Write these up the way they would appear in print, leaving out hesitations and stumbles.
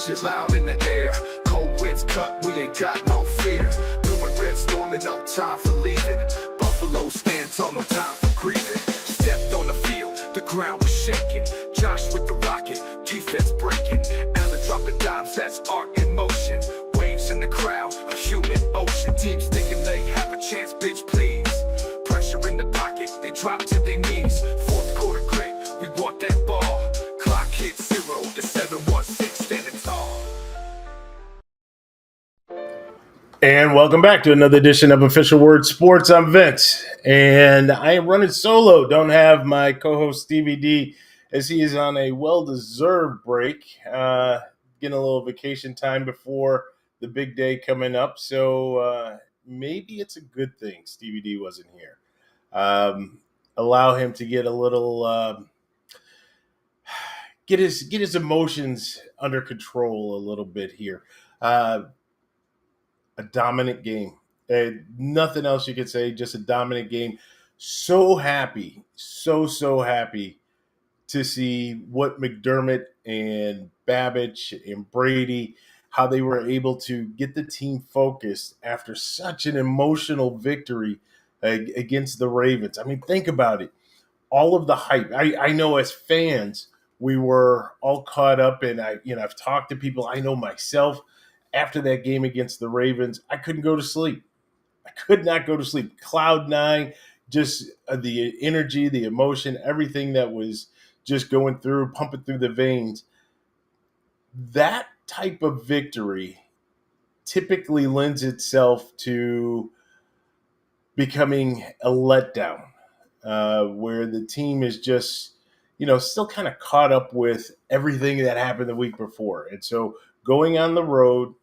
shit loud in the air. Cold winds cut, we ain't got no fear. Blue and red storming, no time for leaving. Buffalo stands on, no time for grieving. Stepped on the field, the ground was shaking. Josh with the rocket, defense breaking. Allen dropping dimes, that's art in motion. Waves in the crowd, a human ocean. Teams thinking they have a chance, bitch please. Pressure in the pocket, they drop to their knees. Fourth quarter grit, we want that ball. Clock hits 0, the 7-1-6 standing tall. And welcome back to another edition of Official Word Sports. I'm Vince, and I am running solo. Don't have my co-host Stevie D, as he is on a well-deserved break, getting a little vacation time before the big day coming up. So maybe it's a good thing Stevie D wasn't here. Allow him to get a little, get his emotions under control a little bit here. A dominant game. Nothing else you could say, just a dominant game. So happy, so happy to see what McDermott and Babbage and Brady, how they were able to get the team focused after such an emotional victory against the Ravens. I mean, think about it. All of the hype. I know as fans, we were all caught up, and I've talked to people. I know myself. After that game against the Ravens, I couldn't go to sleep. I could not go to sleep. Cloud nine, just the energy, the emotion, everything that was just going through, pumping through the veins. That type of victory typically lends itself to becoming a letdown, where the team is just, still kind of caught up with everything that happened the week before. And so going on the road,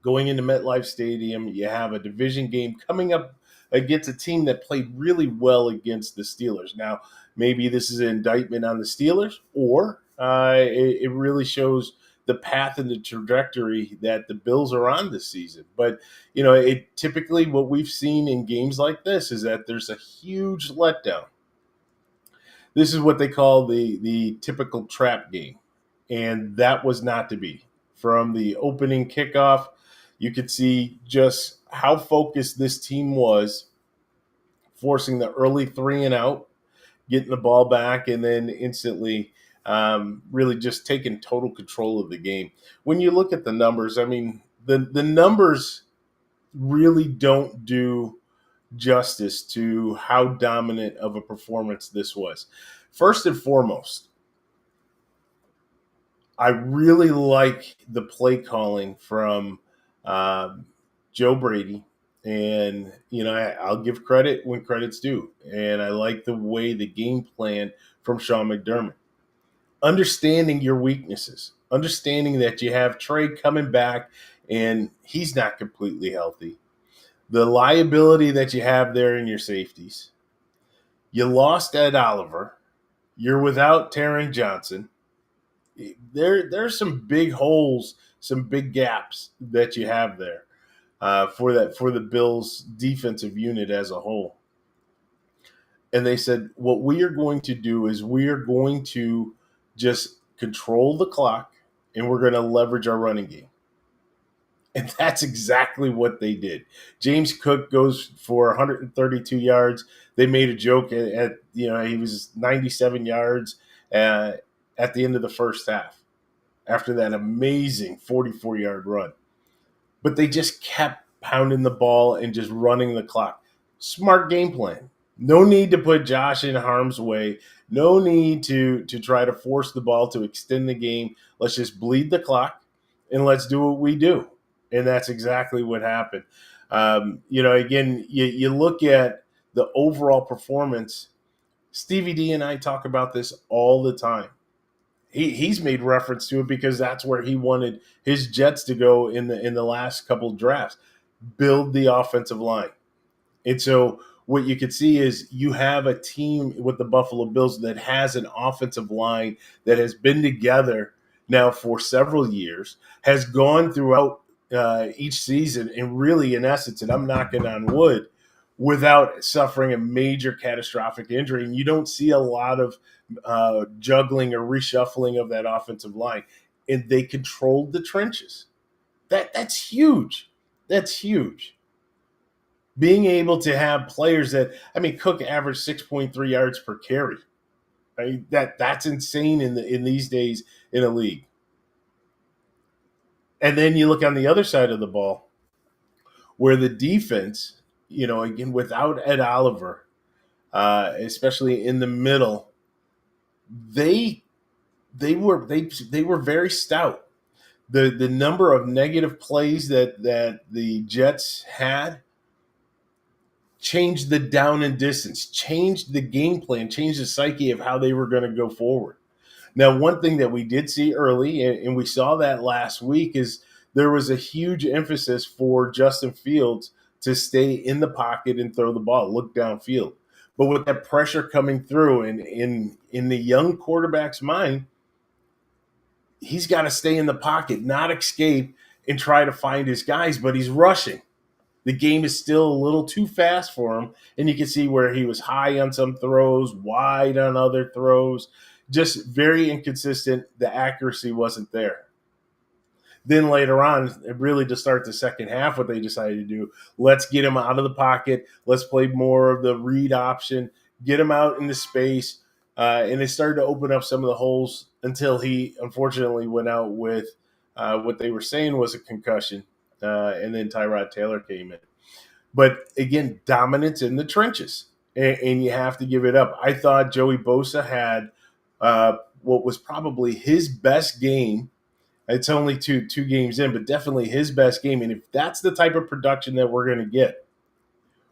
going into MetLife Stadium, you have a division game coming up against a team that played really well against the Steelers. Now, maybe this is an indictment on the Steelers, or it really shows the path and the trajectory that the Bills are on this season. But, typically what we've seen in games like this is that there's a huge letdown. This is what they call the typical trap game, and that was not to be. From the opening kickoff, you could see just how focused this team was, forcing the early 3 and out, getting the ball back, and then instantly really just taking total control of the game. When you look at the numbers, I mean, the numbers really don't do justice to how dominant of a performance this was. First and foremost, I really like the play calling from Joe Brady, and I'll give credit when credit's due. And I like the way the game plan from Sean McDermott, understanding your weaknesses, understanding that you have Trey coming back and he's not completely healthy. The liability that you have there in your safeties. You lost Ed Oliver. You're without Taron Johnson. There's some big holes, some big gaps that you have there for the Bills' defensive unit as a whole. And they said, what we are going to do is we are going to just control the clock, and we're going to leverage our running game. And that's exactly what they did. James Cook goes for 132 yards. They made a joke at he was 97 yards at the end of the first half after that amazing 44-yard run. But they just kept pounding the ball and just running the clock. Smart game plan. No need to put Josh in harm's way. No need to try to force the ball to extend the game. Let's just bleed the clock, and let's do what we do. And that's exactly what happened. Again, you look at the overall performance. Stevie D and I talk about this all the time. He's made reference to it because that's where he wanted his Jets to go in the last couple of drafts, build the offensive line. And so what you could see is you have a team with the Buffalo Bills that has an offensive line that has been together now for several years, has gone throughout each season, and really, in essence, and I'm knocking on wood, without suffering a major catastrophic injury. And you don't see a lot of juggling or reshuffling of that offensive line. and they controlled the trenches. That's huge. That's huge. Being able to have players that, I mean, Cook averaged 6.3 yards per carry. Right? That's insane in these days in a league. And then you look on the other side of the ball, where the defense, again without Ed Oliver, especially in the middle, they were very stout. The number of negative plays that the Jets had changed the down and distance, changed the game plan, changed the psyche of how they were going to go forward. Now, one thing that we did see early, and we saw that last week, is there was a huge emphasis for Justin Fields to stay in the pocket and throw the ball, look downfield. But with that pressure coming through, and in the young quarterback's mind, he's got to stay in the pocket, not escape and try to find his guys, but he's rushing. The game is still a little too fast for him, and you can see where he was high on some throws, wide on other throws, just very inconsistent. The accuracy wasn't there. Then later on, really to start the second half, what they decided to do, let's get him out of the pocket. Let's play more of the read option, get him out into space. And they started to open up some of the holes until he unfortunately went out with what they were saying was a concussion. And then Tyrod Taylor came in. But again, dominance in the trenches. And you have to give it up. I thought Joey Bosa had what was probably his best game. It's only two games in, but definitely his best game. And if that's the type of production that we're going to get,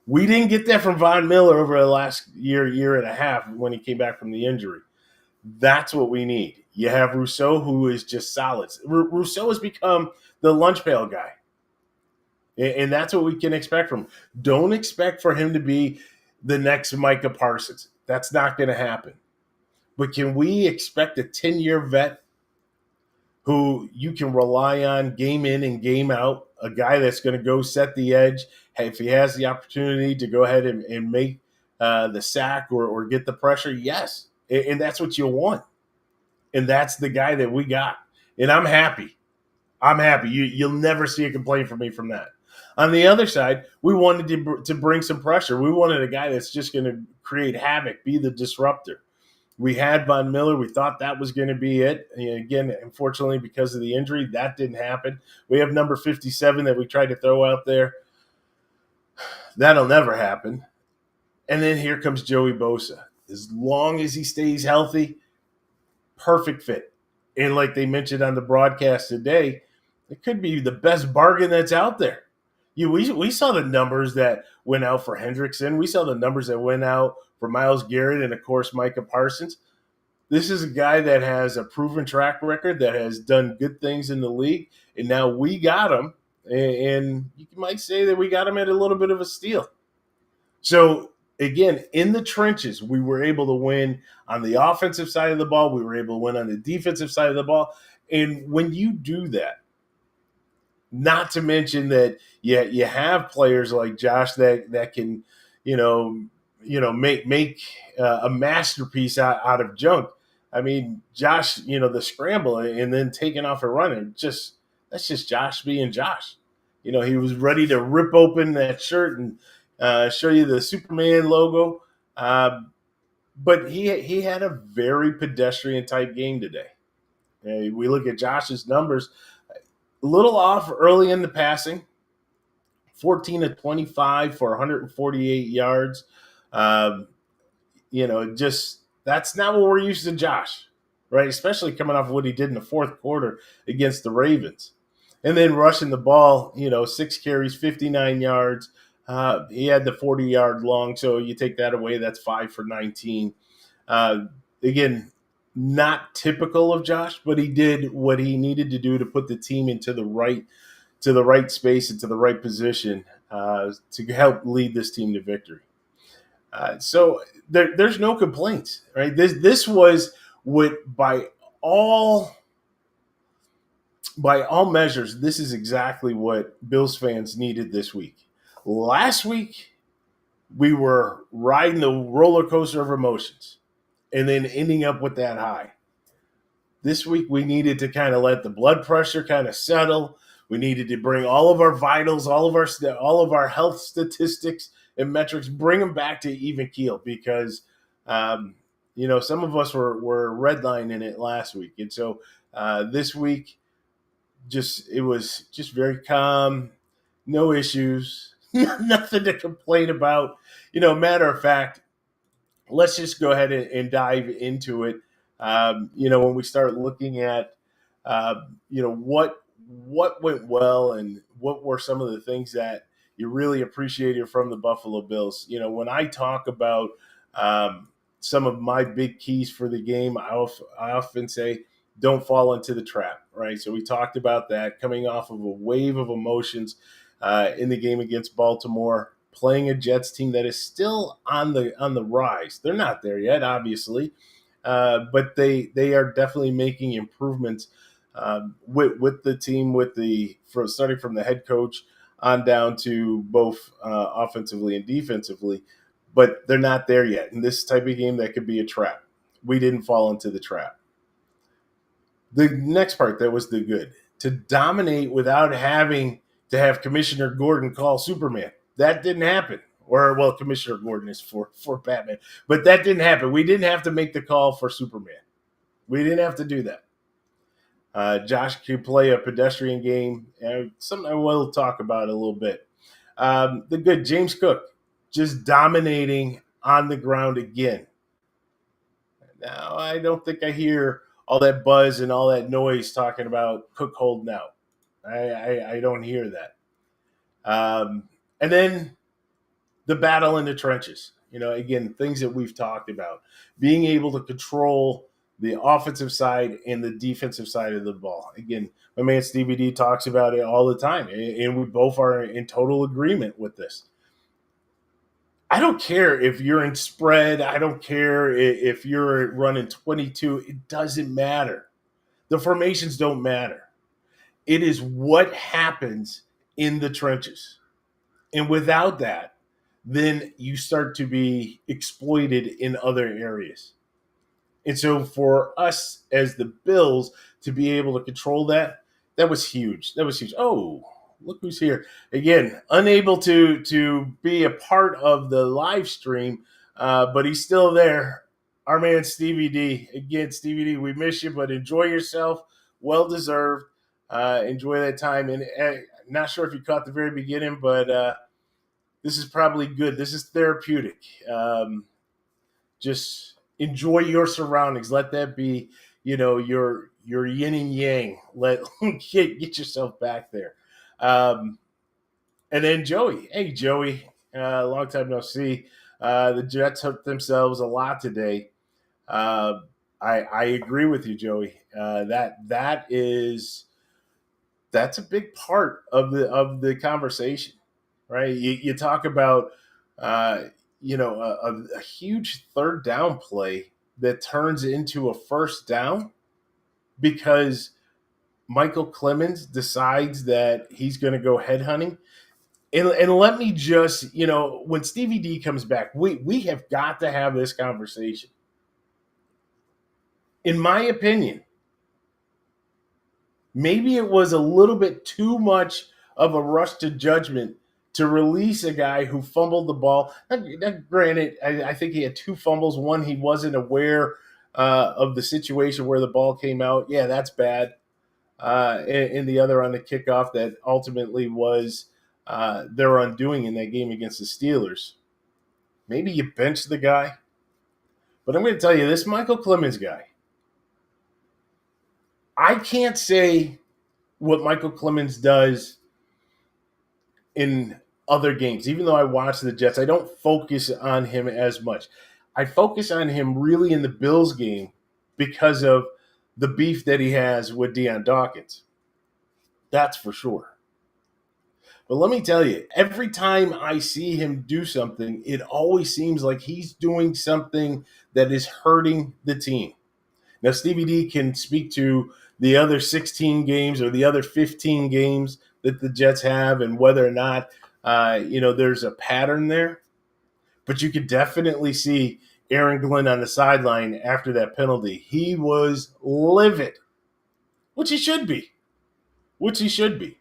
we didn't get that from Von Miller over the last year and a half when he came back from the injury. That's what we need. You have Rousseau, who is just solid. Rousseau has become the lunch pail guy. And that's what we can expect from him. Don't expect for him to be the next Micah Parsons. That's not going to happen. But can we expect a 10-year vet who you can rely on game in and game out, a guy that's going to go set the edge? Hey, if he has the opportunity to go ahead and make the sack or get the pressure, yes. And that's what you want. And that's the guy that we got. And I'm happy. I'm happy. You'll never see a complaint from me from that. On the other side, we wanted to bring some pressure. We wanted a guy that's just going to create havoc, be the disruptor. We had Von Miller. We thought that was going to be it. And again, unfortunately, because of the injury, that didn't happen. We have number 57 that we tried to throw out there. That'll never happen. And then here comes Joey Bosa. As long as he stays healthy, perfect fit. And like they mentioned on the broadcast today, it could be the best bargain that's out there. We saw the numbers that went out for Hendrickson. We saw the numbers that went out for Myles Garrett and, of course, Micah Parsons. This is a guy that has a proven track record, that has done good things in the league, and now we got him. And you might say that we got him at a little bit of a steal. So, again, in the trenches, we were able to win on the offensive side of the ball. We were able to win on the defensive side of the ball. And when you do that, not to mention that you have players like Josh that can, make a masterpiece out of junk. I mean, Josh, the scramble and then taking off and running, that's just Josh being Josh. He was ready to rip open that shirt and show you the Superman logo. But he had a very pedestrian type game today. We look at Josh's numbers. A little off early in the passing, 14 of 25 for 148 yards. That's not what we're used to Josh, right? Especially coming off of what he did in the fourth quarter against the Ravens. And then rushing the ball, 6 carries, 59 yards. He had the 40-yard long, so you take that away, that's 5 for 19. Again, not typical of Josh, but he did what he needed to do to put the team into the right space, into the right position to help lead this team to victory. So there's no complaints, right? This was what by all measures, this is exactly what Bills fans needed this week. Last week, we were riding the roller coaster of emotions and then ending up with that high. This week we needed to kind of let the blood pressure kind of settle. We needed to bring all of our vitals, all of our health statistics and metrics, bring them back to even keel because some of us were redlining it last week, and so this week it was just very calm, no issues, nothing to complain about. Matter of fact, let's just go ahead and dive into it. When we start looking at, what went well and what were some of the things that you really appreciated from the Buffalo Bills. When I talk about some of my big keys for the game, I often say, don't fall into the trap, right? So we talked about that coming off of a wave of emotions in the game against Baltimore, playing a Jets team that is still on the rise. They're not there yet, obviously, but they are definitely making improvements with the team, starting from the head coach on down to both offensively and defensively. But they're not there yet. In this type of game, that could be a trap. We didn't fall into the trap. The next part that was the good, to dominate without having to have Commissioner Gordon call Superman. That didn't happen. Commissioner Gordon is for Batman, but that didn't happen. We didn't have to make the call for Superman. We didn't have to do that. Josh could play a pedestrian game, something I will talk about a little bit. The good, James Cook, just dominating on the ground again. Now, I don't think I hear all that buzz and all that noise talking about Cook holding out. I don't hear that. And then the battle in the trenches. Again, things that we've talked about. Being able to control the offensive side and the defensive side of the ball. Again, my man Stevie D talks about it all the time, and we both are in total agreement with this. I don't care if you're in spread. I don't care if you're running 22. It doesn't matter. The formations don't matter. It is what happens in the trenches. And without that, then you start to be exploited in other areas. And so for us as the Bills to be able to control that was huge. That was huge. Oh, look who's here. Again, unable to be a part of the live stream, but he's still there. Our man Stevie D. Again, Stevie D, we miss you, but enjoy yourself. Well deserved. Enjoy that time. And not sure if you caught the very beginning, but this is probably good. This is therapeutic. Just enjoy your surroundings. Let that be, your yin and yang. Get yourself back there. And then Joey. Hey, Joey. Long time no see. The Jets hurt themselves a lot today. I agree with you, Joey. That's a big part of the conversation, right? You talk about a huge third down play that turns into a first down because Michael Clemens decides that he's going to go headhunting. And let me just, when Stevie D comes back, we have got to have this conversation. In my opinion, maybe it was a little bit too much of a rush to judgment to release a guy who fumbled the ball. Granted, I think he had two fumbles. One, he wasn't aware of the situation where the ball came out. Yeah, that's bad. And the other on the kickoff that ultimately was their undoing in that game against the Steelers. Maybe you bench the guy. But I'm going to tell you, this Michael Clemens guy, I can't say what Michael Clemens does in other games. Even though I watch the Jets, I don't focus on him as much. I focus on him really in the Bills game because of the beef that he has with Deion Dawkins. That's for sure. But let me tell you, every time I see him do something, it always seems like he's doing something that is hurting the team. Now, Stevie D can speak to the other 16 games or the other 15 games that the Jets have and whether or not, there's a pattern there. But you could definitely see Aaron Glenn on the sideline after that penalty. He was livid, which he should be, which he should be.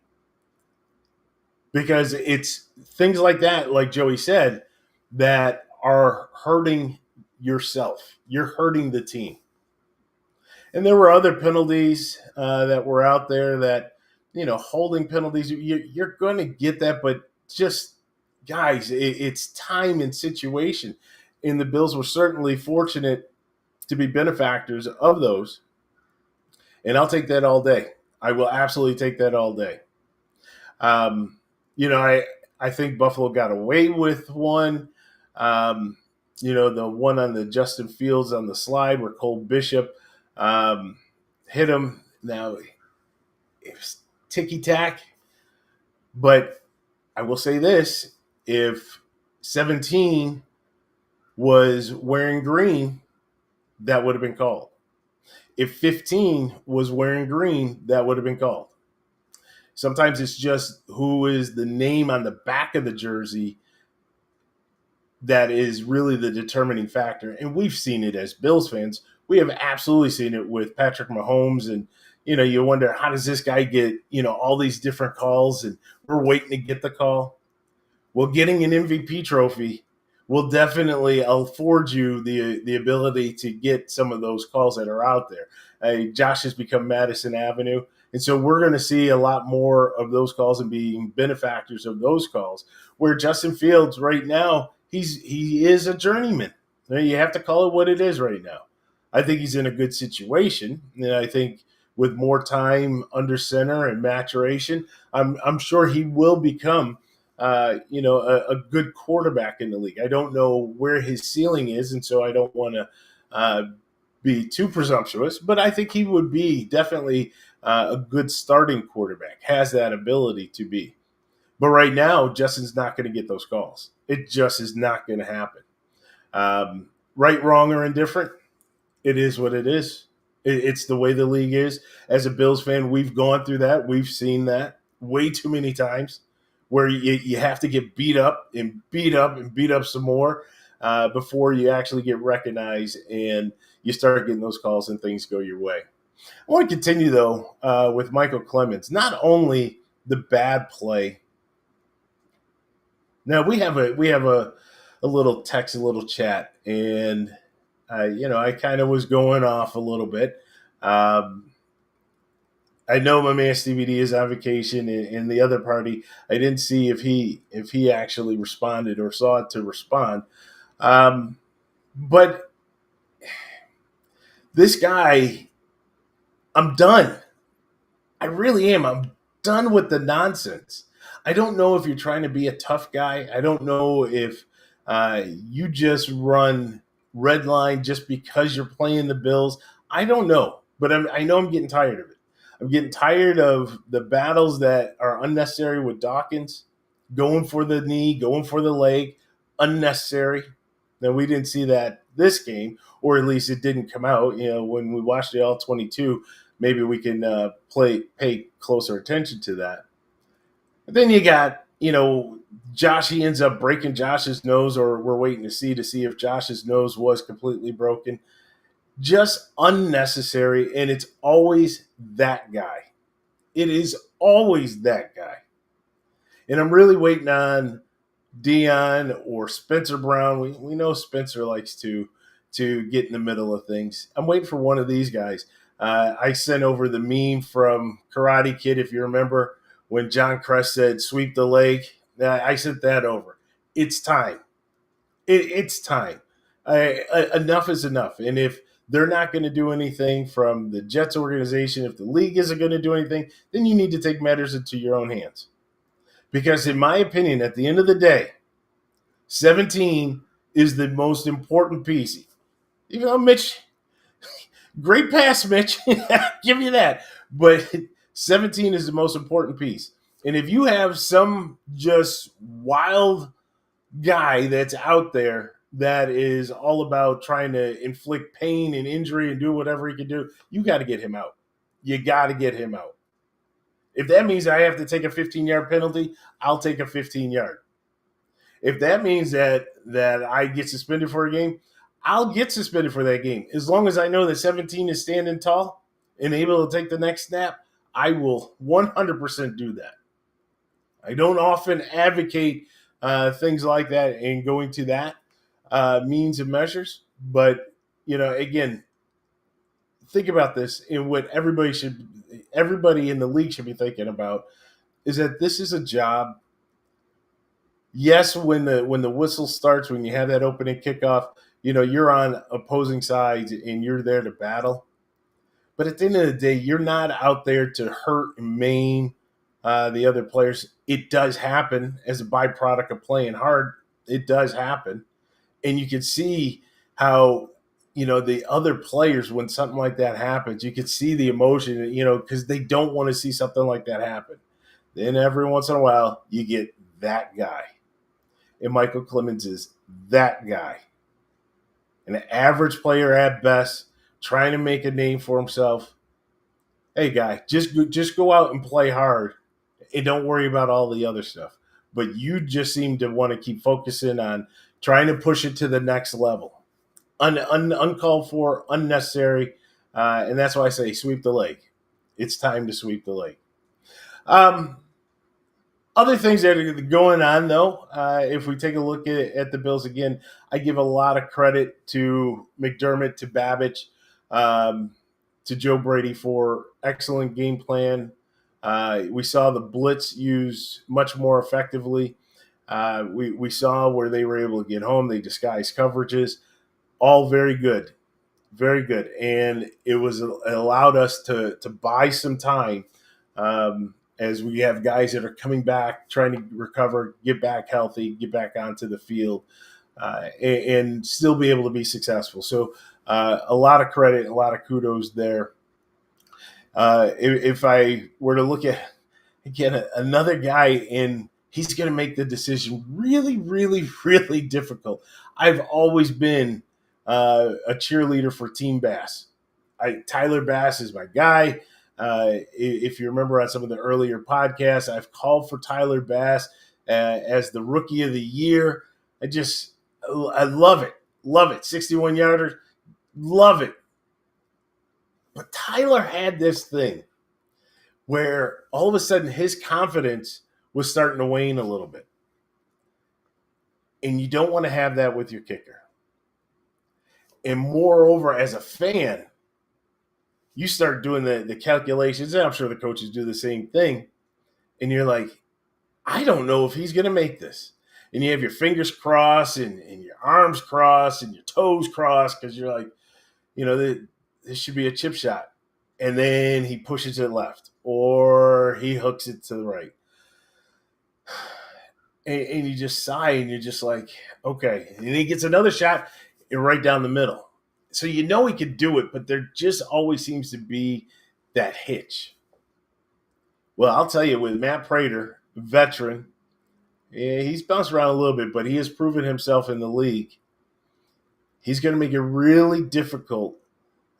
Because it's things like that, like Joey said, that are hurting yourself. You're hurting the team. And there were other penalties that were out there that, holding penalties, you're going to get that, but just, guys, it's time and situation. And the Bills were certainly fortunate to be benefactors of those. And I'll take that all day. I will absolutely take that all day. Um, I think Buffalo got away with one. The one on the Justin Fields on the slide where Cole Bishop hit him. Now, it was ticky-tack. But I will say this. If 17 was wearing green, that would have been called. If 15 was wearing green, that would have been called. Sometimes it's just who is the name on the back of the jersey that is really the determining factor. And we've seen it as Bills fans. We have absolutely seen it with Patrick Mahomes. And, you wonder, how does this guy get, all these different calls, and we're waiting to get the call? Well, getting an MVP trophy will definitely afford you the ability to get some of those calls that are out there. Josh has become Madison Avenue. And so we're going to see a lot more of those calls and being benefactors of those calls, where Justin Fields right now, he is a journeyman. You have to call it what it is right now. I think he's in a good situation. And I think with more time under center and maturation, I'm sure he will become a good quarterback in the league. I don't know where his ceiling is, and so I don't want to be too presumptuous, but I think he would be definitely a good starting quarterback, has that ability to be. But right now, Justin's not going to get those calls. It just is not going to happen. Right, wrong, or indifferent, it is what it is. It's the way the league is. As a Bills fan, we've gone through that. We've seen that way too many times, where you have to get beat up and beat up and beat up some more before you actually get recognized and you start getting those calls and things go your way. I want to continue, though, with Michael Clemens. Not only the bad play. Now, we have a little text, a little chat, and I kind of was going off a little bit. I know my man Stevie D is on vacation, and the other party, I didn't see if he actually responded or saw it to respond. But this guy, I'm done. I really am. I'm done with the nonsense. I don't know if you're trying to be a tough guy. I don't know if you just run red line just because you're playing the Bills. I don't know, but I know I'm getting tired of it. I'm getting tired of the battles that are unnecessary with Dawkins, going for the knee, going for the leg, unnecessary. Now, we didn't see that this game, or at least it didn't come out. When we watched the all 22, maybe we can pay closer attention to that. But then you got, Josh, he ends up breaking Josh's nose, or we're waiting to see if Josh's nose was completely broken. Just unnecessary, and it's always that guy. It is always that guy. And I'm really waiting on Dion or Spencer Brown. We know Spencer likes to get in the middle of things. I'm waiting for one of these guys. I sent over the meme from Karate Kid, if you remember, when John Crest said, "Sweep the leg." I sent that over. It's time. It's time. Enough is enough. And if they're not going to do anything from the Jets organization, if the league isn't going to do anything, then you need to take matters into your own hands. Because in my opinion, at the end of the day, 17 is the most important piece. Mitch, great pass, Mitch. Give you that. But 17 is the most important piece. And if you have some just wild guy that's out there that is all about trying to inflict pain and injury and do whatever he can do, you got to get him out. You got to get him out. If that means I have to take a 15-yard penalty, I'll take a 15-yard. If that means that I get suspended for a game, I'll get suspended for that game. As long as I know that 17 is standing tall and able to take the next snap, I will 100% do that. I don't often advocate things like that and going to that means and measures. But, again, think about this, and what everybody in the league should be thinking about is that this is a job. Yes, when the whistle starts, when you have that opening kickoff, you're on opposing sides and you're there to battle. But at the end of the day, you're not out there to hurt and maim the other players. It does happen as a byproduct of playing hard. It does happen, and you can see how the other players, when something like that happens, you can see the emotion. Because they don't want to see something like that happen. Then every once in a while, you get that guy. And Michael Clemens is that guy. An average player at best, trying to make a name for himself. Hey, guy, just go out and play hard and don't worry about all the other stuff. But you just seem to want to keep focusing on trying to push it to the next level. Uncalled for, unnecessary. And that's why I say sweep the leg. It's time to sweep the leg. Other things that are going on, though, if we take a look at the Bills again, I give a lot of credit to McDermott, to Babbage, to Joe Brady for excellent game plan. We saw the blitz used much more effectively. We saw where they were able to get home. They disguised coverages. All very good. Very good. And it allowed us to buy some time as we have guys that are coming back, trying to recover, get back healthy, get back onto the field, and still be able to be successful. So a lot of credit, a lot of kudos there. If I were to look at, again, another guy, and he's going to make the decision really, really, really difficult. I've always been a cheerleader for Team Bass. Tyler Bass is my guy. If you remember on some of the earlier podcasts, I've called for Tyler Bass as the rookie of the year. I love it. Love it. 61-yarder. Love it. But Tyler had this thing where all of a sudden his confidence was starting to wane a little bit. And you don't want to have that with your kicker. And moreover, as a fan, you start doing the calculations, and I'm sure the coaches do the same thing, and you're like, I don't know if he's going to make this. And you have your fingers crossed and your arms crossed and your toes crossed because you're like, this should be a chip shot. And then he pushes it left or he hooks it to the right. And you just sigh and you're just like, okay. And he gets another shot and right down the middle. So he can do it, but there just always seems to be that hitch. Well, I'll tell you, with Matt Prater, veteran, he's bounced around a little bit, but he has proven himself in the league. He's going to make it really difficult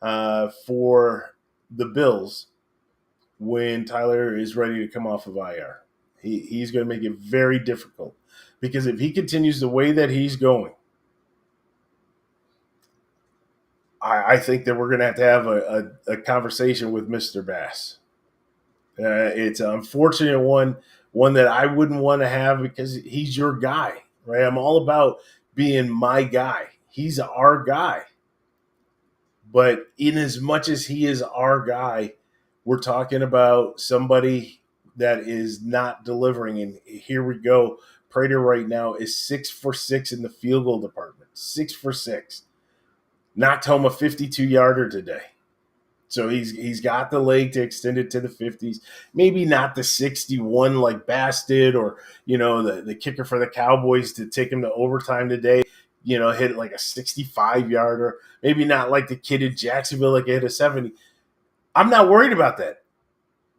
for the Bills when Tyler is ready to come off of IR. He's going to make it very difficult because if he continues the way that he's going, I think that we're going to have a conversation with Mr. Bass. It's an unfortunate one that I wouldn't want to have because he's your guy, right? I'm all about being my guy. He's our guy. But in as much as he is our guy, we're talking about somebody that is not delivering. And here we go. Prater right now is 6 for 6 in the field goal department. 6 for 6. Knocked home a 52-yarder today. So he's got the leg to extend it to the 50s. Maybe not the 61 like Bass did, or the kicker for the Cowboys to take him to overtime today. Hit like a 65-yarder. Maybe not like the kid in Jacksonville like hit a 70. I'm not worried about that.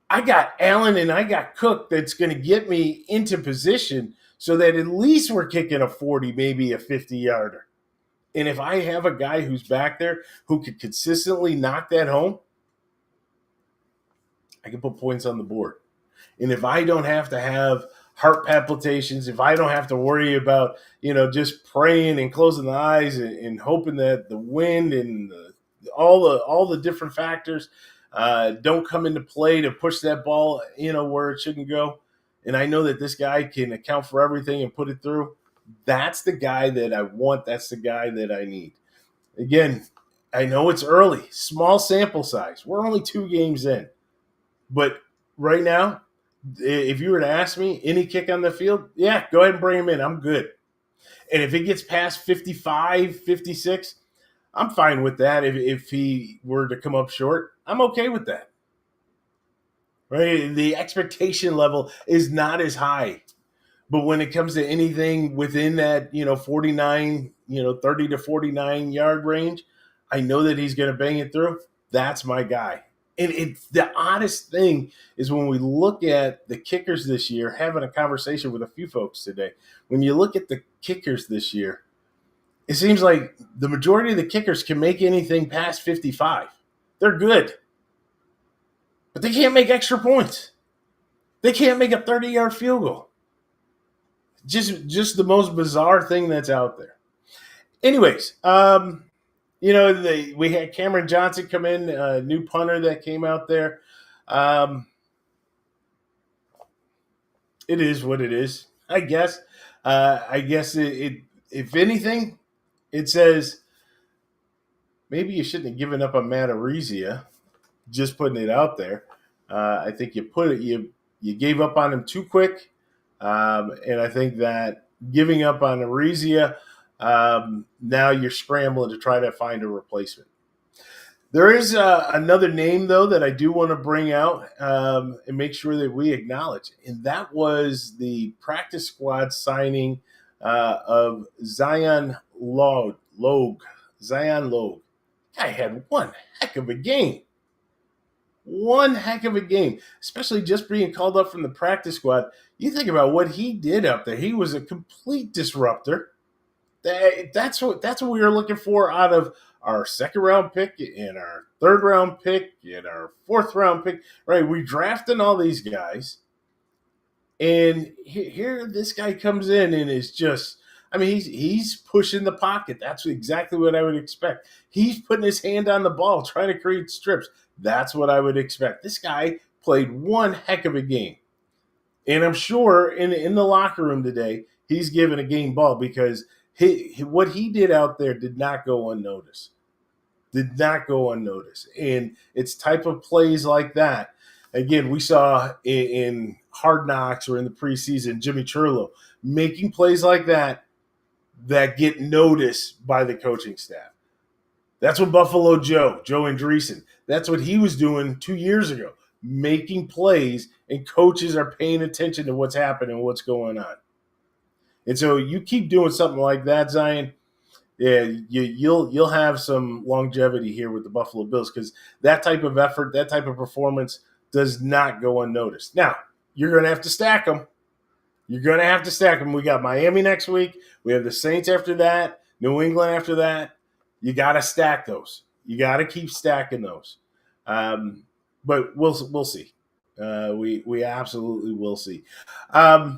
I got Allen and I got Cook that's going to get me into position so that at least we're kicking a 40, maybe a 50-yarder. And if I have a guy who's back there who could consistently knock that home, I can put points on the board. And if I don't have to have heart palpitations, if I don't have to worry about, just praying and closing the eyes and hoping that the wind and all the different factors don't come into play to push that ball, where it shouldn't go. And I know that this guy can account for everything and put it through. That's the guy that I want. That's the guy that I need. Again, I know it's early, small sample size. We're only 2 games in. But right now, if you were to ask me any kick on the field, yeah, go ahead and bring him in. I'm good. And if it gets past 55, 56, I'm fine with that. If he were to come up short, I'm okay with that. Right? The expectation level is not as high. But when it comes to anything within that, 49, 30 to 49 yard range, I know that he's going to bang it through. That's my guy. And it's the oddest thing is when we look at the kickers this year, having a conversation with a few folks today, when you look at the kickers this year, it seems like the majority of the kickers can make anything past 55. They're good. But they can't make extra points. They can't make a 30-yard field goal. Just the most bizarre thing that's out there. Anyways, we had Cameron Johnson come in, a new punter that came out there. It is what it is, I guess. I guess it if anything, it says maybe you shouldn't have given up on Matt Arezia. Just putting it out there. I think you gave up on him too quick, and I think that giving up on Arezia, now you're scrambling to try to find a replacement. There is another name, though, that I do want to bring out and make sure that we acknowledge, and that was the practice squad signing of Zion Logue. Zion Logue. Guy had one heck of a game. One heck of a game, especially just being called up from the practice squad. You think about what he did up there. He was a complete disruptor. That's what we were looking for out of our 2nd round pick and our 3rd round pick and our 4th round pick. Right, we drafted all these guys, and here this guy comes in and is just. I mean, he's pushing the pocket. That's exactly what I would expect. He's putting his hand on the ball, trying to create strips. That's what I would expect. This guy played one heck of a game. And I'm sure in the locker room today, he's given a game ball because what he did out there did not go unnoticed. Did not go unnoticed. And it's type of plays like that. Again, we saw in Hard Knocks or in the preseason, Jimmy Churlo making plays like that get noticed by the coaching staff. That's what Buffalo Joe Andreessen, that's what he was doing 2 years ago, making plays, and coaches are paying attention to what's happening, what's going on. And so you keep doing something like that, Zion, yeah, you'll have some longevity here with the Buffalo Bills because that type of effort, that type of performance does not go unnoticed. Now, you're going to have to stack them. You're going to have to stack them. We got Miami next week. We have the Saints after that, New England after that. You got to stack those. You got to keep stacking those. But we'll see. We absolutely will see. I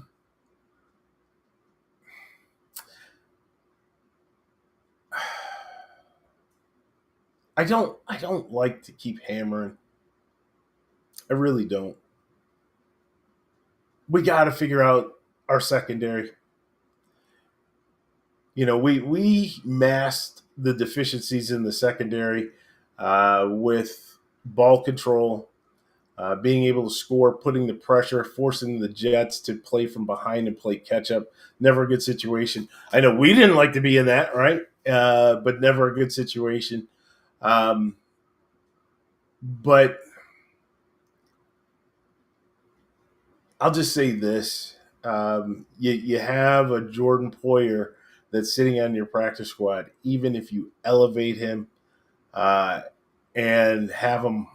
don't like to keep hammering. I really don't. We got to figure out our secondary. We masked the deficiencies in the secondary with ball control, being able to score, putting the pressure, forcing the Jets to play from behind and play catch up. Never a good situation. I know we didn't like to be in that, right? But never a good situation. But I'll just say this. You have a Jordan Poyer that's sitting on your practice squad, even if you elevate him and have him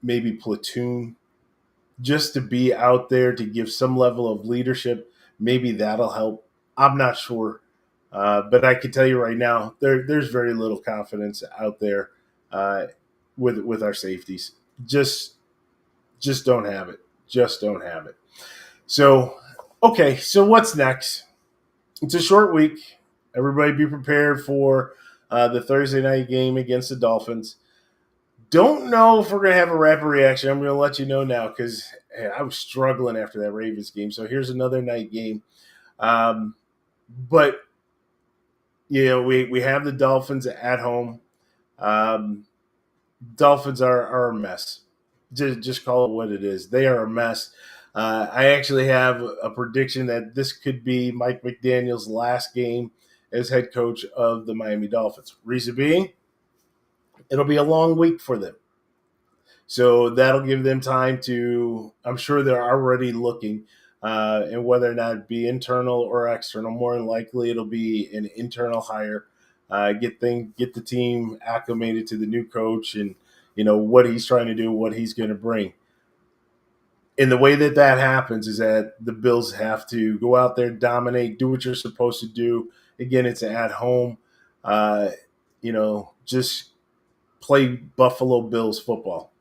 maybe platoon just to be out there to give some level of leadership, maybe that'll help. I'm not sure. But I can tell you right now, there's very little confidence out there with our safeties. Just don't have it. Just don't have it. So Okay, so what's next? It's a short week. Everybody be prepared for the Thursday night game against the Dolphins. Don't know if we're going to have a rapid reaction. I'm going to let you know now because I was struggling after that Ravens game. So here's another night game. But, we have the Dolphins at home. Dolphins are a mess. Just call it what it is. They are a mess. I actually have a prediction that this could be Mike McDaniel's last game as head coach of the Miami Dolphins. Reason being, it'll be a long week for them. So that'll give them time to, I'm sure they're already looking, and whether or not it be internal or external, more than likely it'll be an internal hire. Get the team acclimated to the new coach and, what he's trying to do, what he's going to bring. And the way that happens is that the Bills have to go out there, dominate, do what you're supposed to do. Again, it's at home. Just play Buffalo Bills football.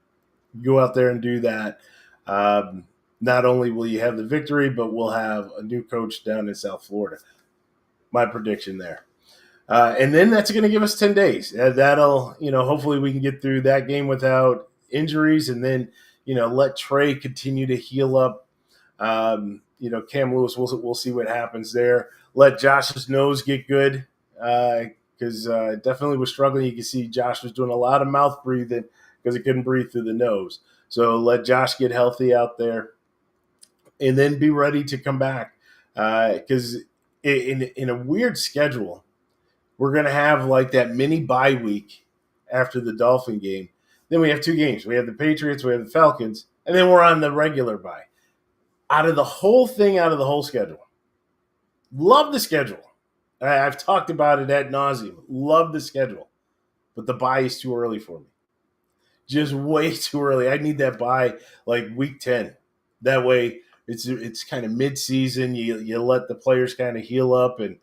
Go out there and do that. Not only will you have the victory, but we'll have a new coach down in South Florida. My prediction there. And then that's going to give us 10 days. That'll, hopefully we can get through that game without injuries and then, let Trey continue to heal up. Cam Lewis, we'll see what happens there. Let Josh's nose get good because definitely was struggling. You can see Josh was doing a lot of mouth breathing because he couldn't breathe through the nose. So let Josh get healthy out there and then be ready to come back because in a weird schedule, we're going to have like that mini bye week after the Dolphin game. Then we have 2 games. We have the Patriots, we have the Falcons, and then we're on the regular bye. Out of the whole schedule, love the schedule. I've talked about it ad nauseum. Love the schedule. But the bye is too early for me. Just way too early. I need that bye like week 10. That way it's kind of mid-season. You let the players kind of heal up and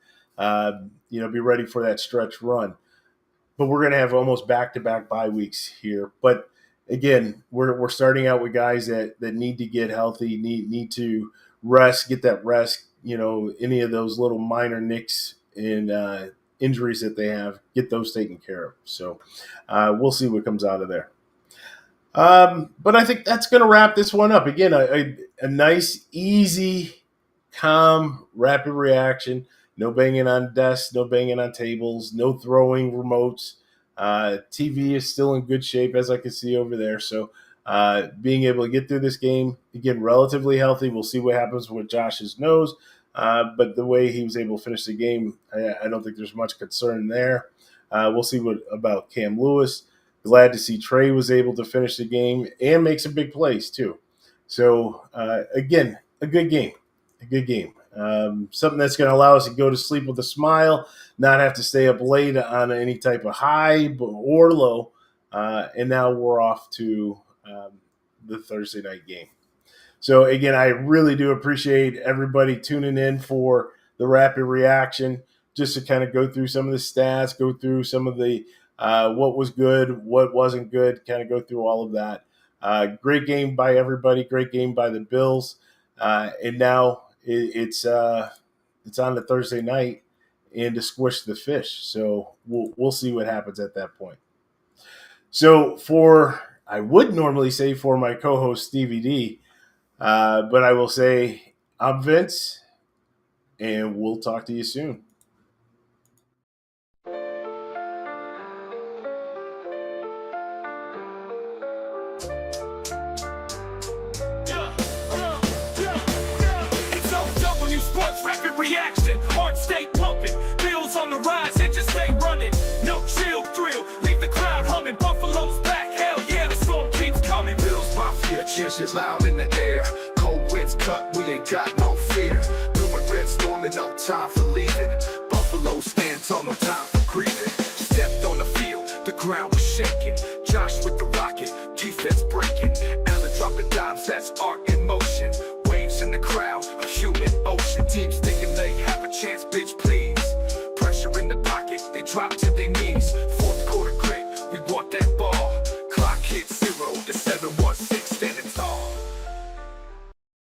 be ready for that stretch run. But we're going to have almost back-to-back bye weeks here. But again, we're starting out with guys that need to get healthy, need to rest, get that rest. Any of those little minor nicks and injuries that they have, get those taken care of. So we'll see what comes out of there. But I think that's going to wrap this one up. Again, a nice, easy, calm, rapid reaction. No banging on desks, no banging on tables, no throwing remotes. TV is still in good shape, as I can see over there. So being able to get through this game, again, relatively healthy. We'll see what happens with Josh's nose. But the way he was able to finish the game, I don't think there's much concern there. We'll see what about Cam Lewis. Glad to see Trey was able to finish the game and make some big plays too. So, again, a good game. Something that's going to allow us to go to sleep with a smile, not have to stay up late on any type of high or low. And now we're off to the Thursday night game. So, again, I really do appreciate everybody tuning in for the rapid reaction, just to kind of go through some of the stats, go through some of the what was good, what wasn't good, kind of go through all of that. Great game by everybody, great game by the Bills. And now it's on the Thursday night and to squish the fish. So we'll see what happens at that point. So I would normally say for my co-host Stevie D, but I will say I'm Vince, and we'll talk to you soon. It's OWSPORTS rapid reaction. Heart stay pumping. Bills on the rise and just stay running. No chill thrill. Leave the crowd humming. Buffalo's back. Hell yeah, the storm keeps coming. Bills Mafia cheers is loud in the air. Cold winds cut. We ain't got no fear. Blue and red storming. No time for leaving. Buffalo stands tall. No time for grieving. Stepped on the field. The ground was shaking. Josh with the rocket. Defense breaking. Allen dropping dimes. That's art in motion. Waves in the crowd. A human ocean. Teams thinking they have a chance. Bitch, please. Pressure in the pocket. They drop to their knees.